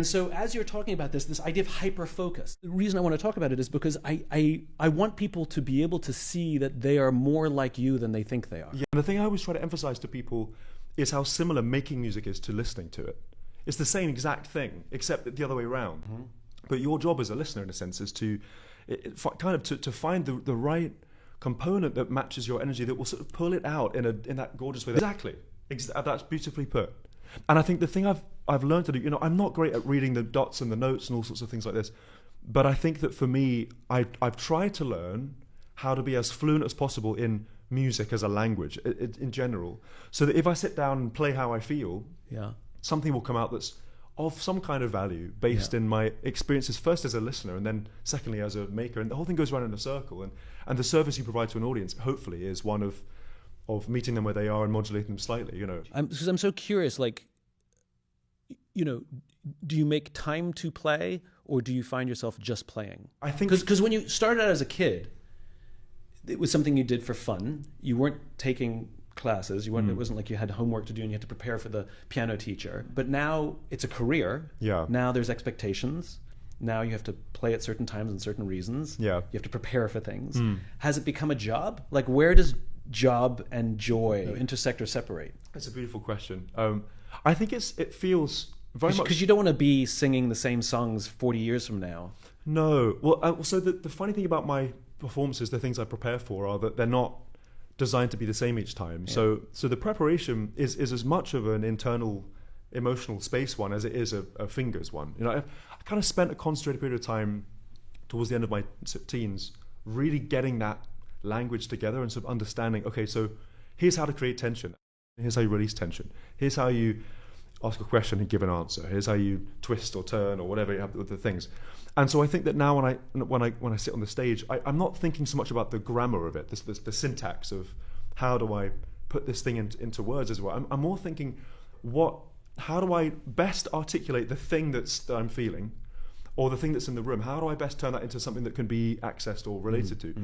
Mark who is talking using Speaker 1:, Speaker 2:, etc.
Speaker 1: And so as you're talking about this idea of hyper-focus, the reason I want to talk about it is because I want people to be able to see that they are more like you than they think they are.
Speaker 2: Yeah, and the thing I always try to emphasize to people is how similar making music is to listening to it. It's the same exact thing, except the other way around. Mm-hmm. But your job as a listener, in a sense, is to to find the right component that matches your energy, that will sort of pull it out in that gorgeous way. Exactly. That's beautifully put. And I think the thing I've learned to do, I'm not great at reading the dots and the notes and all sorts of things like this, but I think that for me, I've tried to learn how to be as fluent as possible in music as a language in general, so that if I sit down and play how I feel, something will come out that's of some kind of value based in my experiences, first as a listener and then secondly as a maker. And the whole thing goes around in a circle, and the service you provide to an audience hopefully is one of meeting them where they are and modulating them slightly,
Speaker 1: Because I'm so curious, do you make time to play, or do you find yourself just playing?
Speaker 2: I think
Speaker 1: because when you started out as a kid, it was something you did for fun. You weren't taking classes. You weren't. It wasn't like you had homework to do and you had to prepare for the piano teacher. But now it's a career.
Speaker 2: Yeah.
Speaker 1: Now there's expectations. Now you have to play at certain times and certain reasons.
Speaker 2: Yeah.
Speaker 1: You have to prepare for things. Has it become a job? Like, where does job and joy intersect or separate?
Speaker 2: That's a beautiful question. I think it feels very much,
Speaker 1: because you don't want to be singing the same songs 40 years from now.
Speaker 2: No. Well, so the funny thing about my performances, the things I prepare for, are that they're not designed to be the same each time. Yeah. So the preparation is as much of an internal emotional space one as it is a fingers one. I kind of spent a concentrated period of time towards the end of my teens really getting that language together and sort of understanding, okay, so here's how to create tension, here's how you release tension, here's how you ask a question and give an answer, here's how you twist or turn or whatever you have with the things. And so I think that now when I sit on the stage, I'm not thinking so much about the grammar of it, the syntax of how do I put this thing into words as well. I'm more thinking, how do I best articulate the thing that I'm feeling, or the thing that's in the room? How do I best turn that into something that can be accessed or related to?